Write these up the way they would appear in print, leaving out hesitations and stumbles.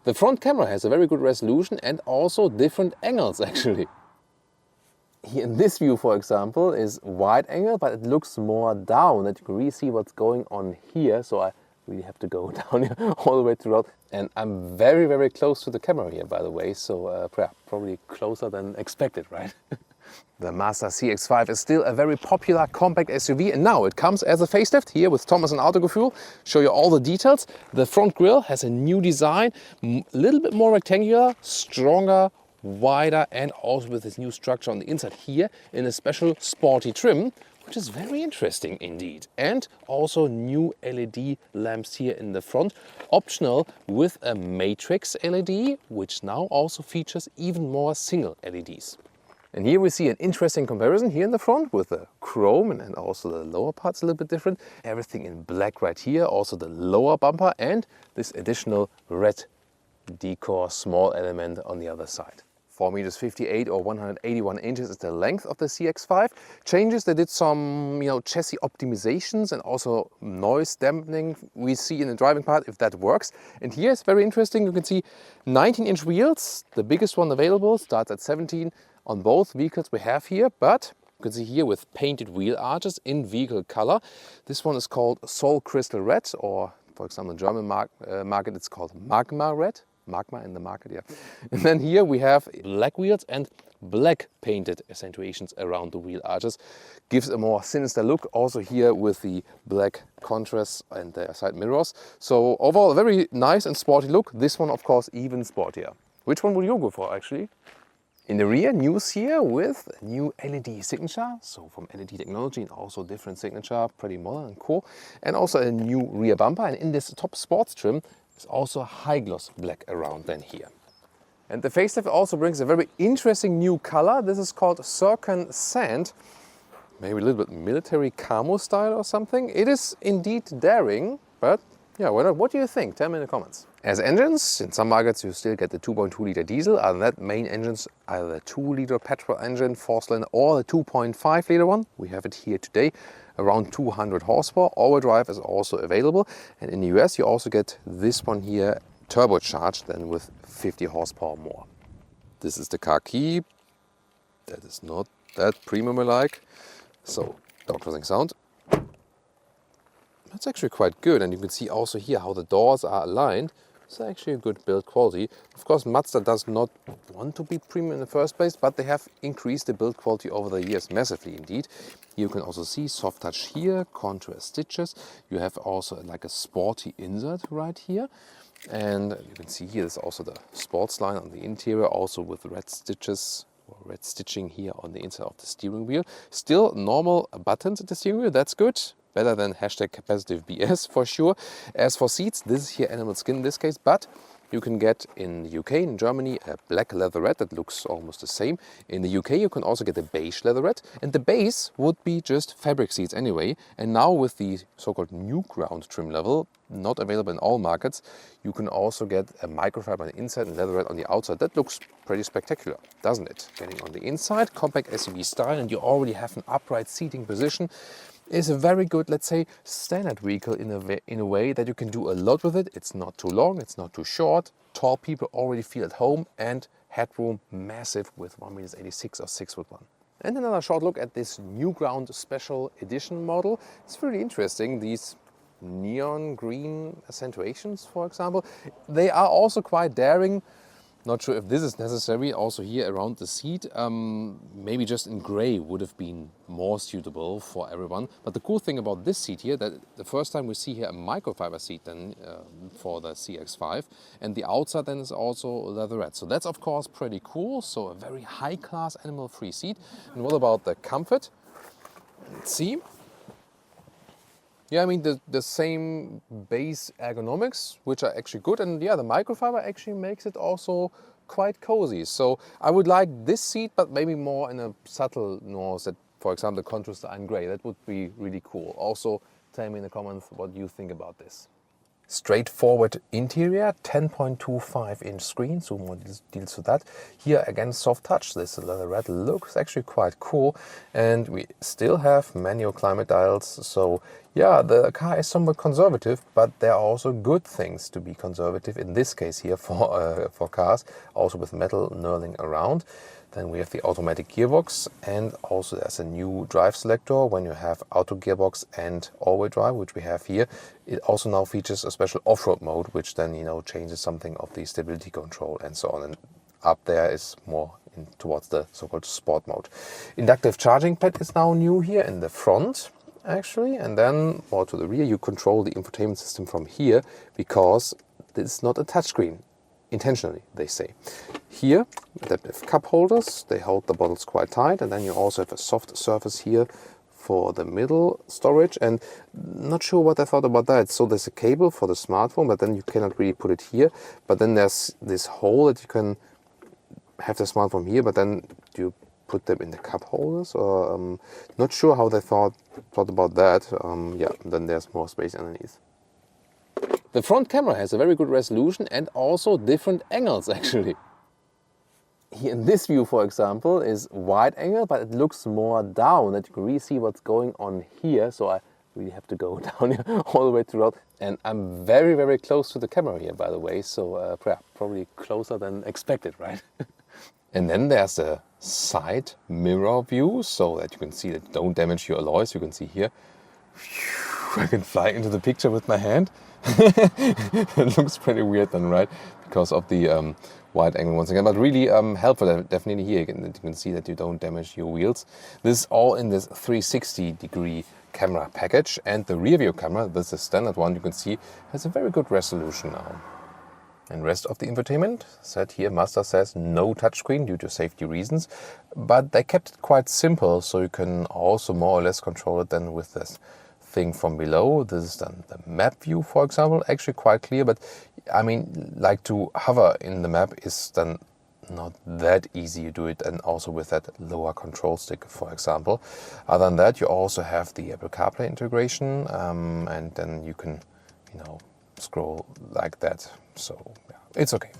The front camera has a very good resolution and also different angles actually. Here in this view, for example, is wide angle, but it looks more down, that you can really see what's going on here. So I really have to go down here all the way throughout. And I'm very, very close to the camera here, by the way. So probably closer than expected, right? The Mazda CX-5 is still a very popular compact SUV, and now it comes as a facelift here with Thomas Autogefühl. Show you all the details. The front grille has a new design, a little bit more rectangular, stronger, wider, and also with this new structure on the inside here in a special sporty trim, which is very interesting indeed. And also new LED lamps here in the front, optional with a matrix LED, which now also features even more single LEDs. And here we see an interesting comparison here in the front with the chrome and also the lower parts a little bit different. Everything in black right here, also the lower bumper and this additional red decor small element on the other side. 4.58 meters or 181 inches is the length of the CX-5. Changes, they did some chassis optimizations and also noise dampening we see in the driving part if that works. And here it's very interesting, you can see 19-inch wheels, the biggest one available, starts at 17 on both vehicles we have here, but you can see here with painted wheel arches in vehicle color. This one is called Sol Crystal Red, or for example in the German market it's called Magma Red. Magma in the market, yeah. And then here we have black wheels and black painted accentuations around the wheel arches. Gives a more sinister look, also here with the black contrast and the side mirrors. So overall a very nice and sporty look. This one of course even sportier. Which one would you go for actually? In the rear, news here with a new LED signature, so from LED technology and also different signature, pretty modern and cool. And also a new rear bumper, and in this top sports trim is also a high gloss black around then here. And the facelift also brings a very interesting new color. This is called Circan Sand, maybe a little bit military camo style or something. It is indeed daring, but yeah, why not? What do you think? Tell me in the comments. As engines, in some markets you still get the 2.2 liter diesel. Other than that, main engines, either the 2 liter petrol engine, 4-cylinder, or the 2.5 liter one. We have it here today, around 200 horsepower. All-wheel drive is also available. And in the US, you also get this one here, turbocharged, then with 50 horsepower more. This is the car key. That is not that premium-like. So, door closing sound. That's actually quite good, and you can see also here how the doors are aligned. It's actually a good build quality. Of course, Mazda does not want to be premium in the first place, but they have increased the build quality over the years massively indeed. You can also see soft touch here, contrast stitches. You have also like a sporty insert right here. And you can see here there's also the sports line on the interior, also with red stitches or red stitching here on the inside of the steering wheel. Still normal buttons at the steering wheel, that's good. Better than hashtag capacitive BS for sure. As for seats, this is here animal skin in this case, but you can get in the UK, in Germany, a black leatherette that looks almost the same. In the UK, you can also get a beige leatherette, and the base would be just fabric seats anyway. And now with the so-called new ground trim level, not available in all markets, you can also get a microfiber on the inside and leatherette on the outside. That looks pretty spectacular, doesn't it? Getting on the inside, compact SUV style, and you already have an upright seating position. Is a very good, let's say, standard vehicle in a way that you can do a lot with it. It's not too long, it's not too short. Tall people already feel at home, and headroom massive with 1.86 meters or 6'1". And another short look at this new ground special edition model. It's really interesting. These neon green accentuations, for example, they are also quite daring. Not sure if this is necessary. Also here around the seat, maybe just in grey would have been more suitable for everyone. But the cool thing about this seat here, that the first time we see here a microfiber seat then for the CX-5, and the outside then is also leatherette. So that's of course pretty cool. So a very high class animal-free seat. And what about the comfort? Let's see. Yeah, I mean the same base ergonomics, which are actually good, and yeah, the microfiber actually makes it also quite cozy. So I would like this seat, but maybe more in a subtle nuance, that, for example, the contrast in grey. That would be really cool. Also, tell me in the comments what you think about this. Straightforward interior, 10.25-inch screen, so more deals with that. Here again, soft touch. This leatherette looks actually quite cool, and we still have manual climate dials, so Yeah, the car is somewhat conservative, but there are also good things to be conservative, in this case here for cars, also with metal knurling around. Then we have the automatic gearbox, and also there's a new drive selector when you have auto gearbox and all-wheel drive, which we have here. It also now features a special off-road mode, which then, changes something of the stability control and so on. And up there is more towards the so-called sport mode. Inductive charging pad is now new here in the front, actually, and then more to the rear you control the infotainment system from here, because this is not a touchscreen, intentionally they say. Here adaptive cup holders, they hold the bottles quite tight, and then you also have a soft surface here for the middle storage, and not sure what I thought about that. So there's a cable for the smartphone, but then you cannot really put it here, but then there's this hole that you can have the smartphone here, but then you put them in the cup holders, or not sure how they thought about that. Yeah, then there's more space underneath. The front camera has a very good resolution and also different angles actually. Here in this view, for example, is wide angle, but it looks more down, that you can really see what's going on here. So I really have to go down here all the way throughout. And I'm very, very close to the camera here, by the way. So probably closer than expected, right? And then there's a side mirror view, so that you can see that you don't damage your alloys. You can see here, I can fly into the picture with my hand. It looks pretty weird then, right? Because of the wide angle once again, but really helpful definitely here. You can see that you don't damage your wheels. This is all in this 360-degree camera package, and the rear view camera, this is the standard one, you can see has a very good resolution now. And rest of the infotainment, said here, Mazda says no touchscreen due to safety reasons, but they kept it quite simple, so you can also more or less control it then with this thing from below. This is then the map view, for example, actually quite clear, but I mean, like to hover in the map is then not that easy. You do it, and also with that lower control stick, for example. Other than that, you also have the Apple CarPlay integration, and then you can, scroll like that. So yeah, it's okay.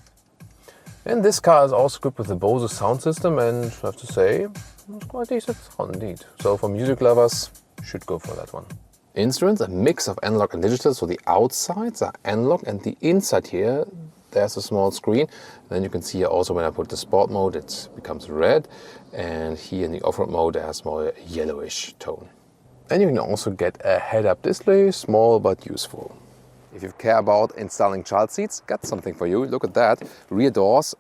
And this car is also equipped with the Bose sound system, and I have to say, it's quite decent sound indeed. So for music lovers, should go for that one. Instruments, a mix of analog and digital, so the outsides are analog, and the inside here, there's a small screen. Then you can see here also when I put the sport mode, it becomes red, and here in the off-road mode, there's more yellowish tone. And you can also get a head-up display, small but useful. If you care about installing child seats, got something for you. Look at that. Rear doors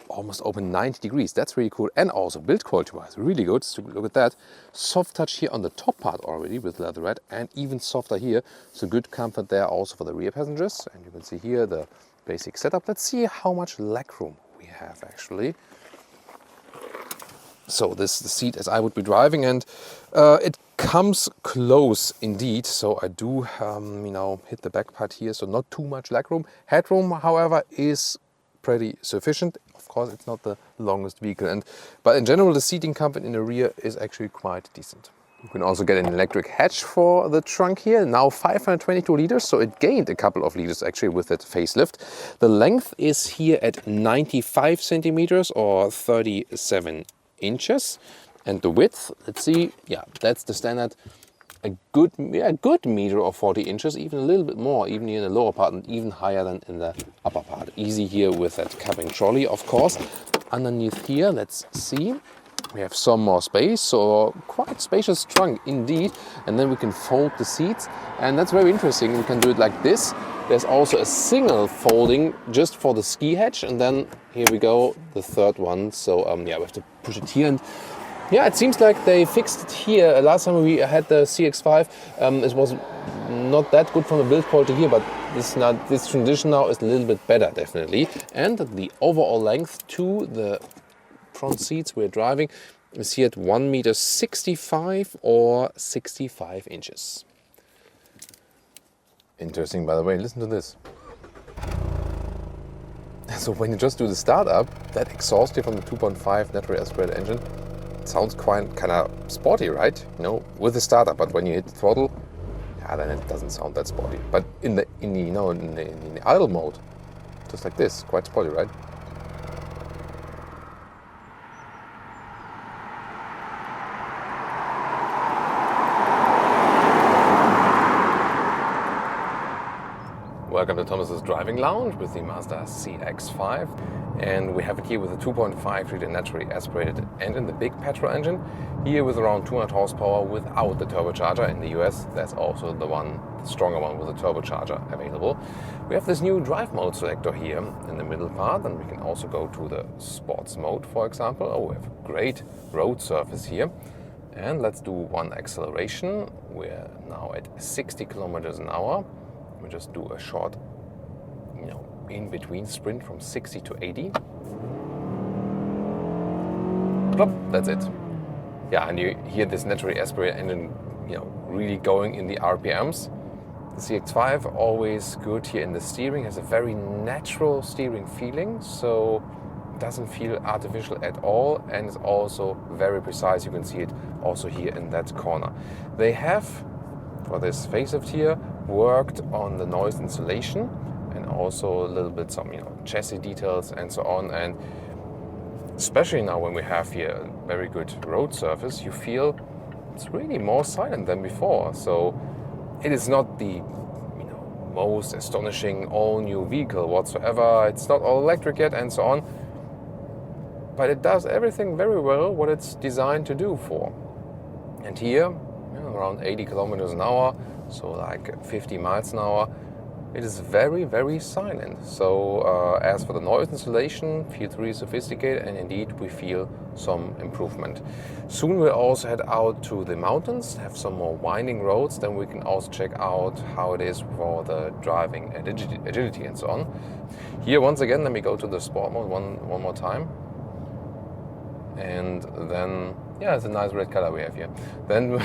almost open 90 degrees. That's really cool. And also build quality wise, really good. So look at that. Soft touch here on the top part already with leatherette, and even softer here. So good comfort there also for the rear passengers. And you can see here the basic setup. Let's see how much legroom we have actually. So this is the seat as I would be driving, and it comes close indeed. So I do, hit the back part here. So not too much legroom. Headroom, however, is pretty sufficient. Of course, it's not the longest vehicle, but in general, the seating comfort in the rear is actually quite decent. You can also get an electric hatch for the trunk here, now 522 liters, so it gained a couple of liters actually with that facelift. The length is here at 95 centimeters or 37 inches. And the width, let's see, yeah, that's the standard, a good meter or 40 inches, even a little bit more, even in the lower part and even higher than in the upper part. Easy here with that cabin trolley, of course. Underneath here, let's see, we have some more space, so quite spacious trunk indeed. And then we can fold the seats, and that's very interesting. We can do it like this. There's also a single folding just for the ski hatch, and then here we go, the third one. So yeah, we have to push it here, and yeah, it seems like they fixed it here. Last time we had the CX-5, it was not that good from the build quality here, but this transition now is a little bit better, definitely. And the overall length to the front seats we're driving is here at 1.65 meters or 65 inches. Interesting, by the way, listen to this. So when you just do the startup, that exhaust here from the 2.5 natural aspirated engine, it sounds quite kind of sporty, right? With the startup, but when you hit the throttle, yeah, then it doesn't sound that sporty. But in the idle mode, just like this, quite sporty, right? Welcome to Thomas's Driving Lounge with the Mazda CX-5, and we have it here with a 2.5 liter naturally aspirated engine, the big petrol engine, here with around 200 horsepower without the turbocharger. In the US, that's also the stronger one with a turbocharger available. We have this new drive mode selector here in the middle part, and we can also go to the sports mode, for example. Oh, we have a great road surface here. And let's do one acceleration. We're now at 60 kilometers an hour. We just do a short, in-between sprint from 60 to 80. Plop, that's it. Yeah, and you hear this naturally aspirated engine, really going in the RPMs. The CX-5, always good here in the steering, has a very natural steering feeling, so it doesn't feel artificial at all, and it's also very precise. You can see it also here in that corner. They have, for this facelift here, worked on the noise insulation and also a little bit some chassis details and so on, and especially now when we have here a very good road surface, you feel it's really more silent than before. So it is not the most astonishing all-new vehicle whatsoever. It's not all electric yet and so on, but it does everything very well what it's designed to do for. And here, around 80 kilometers an hour, so like 50 miles an hour, it is very, very silent. So as for the noise insulation, feels really sophisticated, and indeed we feel some improvement. Soon we'll also head out to the mountains, have some more winding roads, then we can also check out how it is for the driving agility and so on. Here once again, let me go to the sport mode one more time. And then, it's a nice red color we have here. Then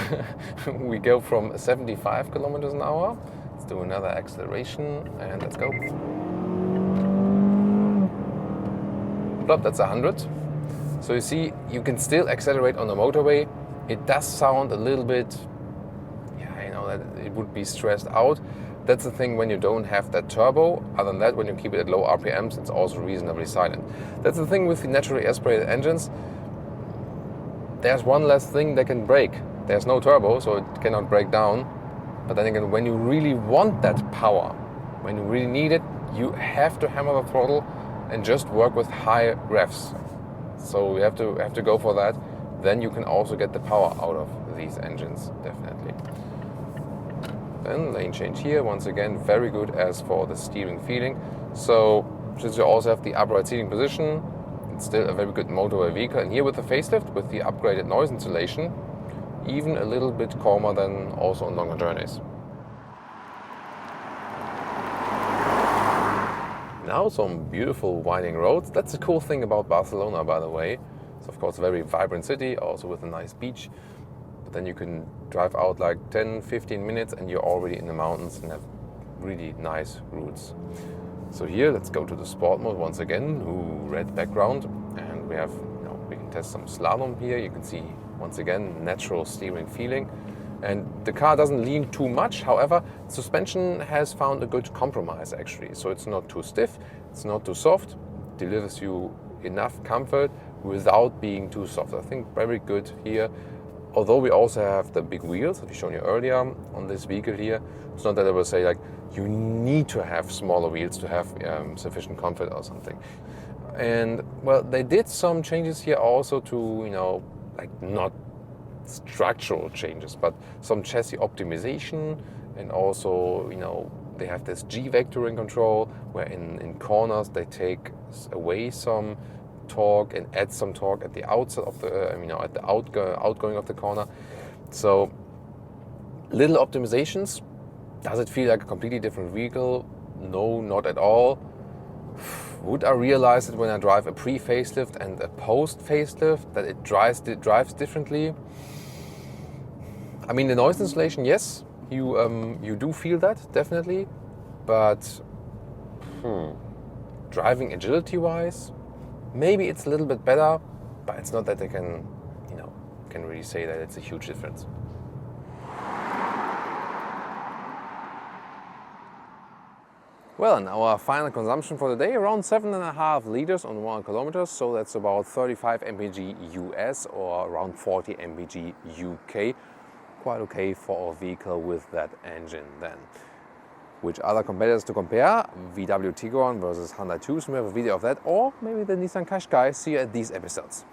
we go from 75 kilometers an hour. Let's do another acceleration and let's go. Plop, that's 100. So you see, you can still accelerate on the motorway. It does sound a little bit, that it would be stressed out. That's the thing when you don't have that turbo. Other than that, when you keep it at low RPMs, it's also reasonably silent. That's the thing with the naturally aspirated engines. There's one less thing that can break. There's no turbo, so it cannot break down. But then again, when you really want that power, when you really need it, you have to hammer the throttle and just work with high revs. So you have to go for that. Then you can also get the power out of these engines, definitely. Then lane change here, once again, very good as for the steering feeling. So since you also have the upright seating position, it's still a very good motorway vehicle. And here with the facelift, with the upgraded noise insulation, even a little bit calmer than also on longer journeys. Now some beautiful winding roads. That's the cool thing about Barcelona, by the way. It's of course a very vibrant city, also with a nice beach. But then you can drive out like 10-15 minutes and you're already in the mountains and have really nice routes. So here, let's go to the sport mode once again. Red background, and we have, we can test some slalom here. You can see once again natural steering feeling, and the car doesn't lean too much. However, suspension has found a good compromise actually. So it's not too stiff, it's not too soft, delivers you enough comfort without being too soft. I think very good here. Although we also have the big wheels that we've shown you earlier on this vehicle here. It's not that I will say like you need to have smaller wheels to have sufficient comfort or something. And well, they did some changes here also to, not structural changes, but some chassis optimization, and also, they have this G vectoring control where in corners they take away some torque and add some torque at the outside of the, at the outgoing of the corner. So little optimizations. Does it feel like a completely different vehicle? No, not at all. Would I realize it when I drive a pre-facelift and a post-facelift that it drives differently? I mean, the noise insulation, yes, you do feel that definitely, but driving agility-wise, maybe it's a little bit better, but it's not that they can really say that it's a huge difference. Well, and our final consumption for the day, around 7.5 liters on 1 kilometer, so that's about 35 mpg US or around 40 mpg UK. Quite okay for a vehicle with that engine then. which other competitors to compare, VW Tiguan versus Honda Tucson, we have a video of that, or maybe the Nissan Qashqai. See you at these episodes.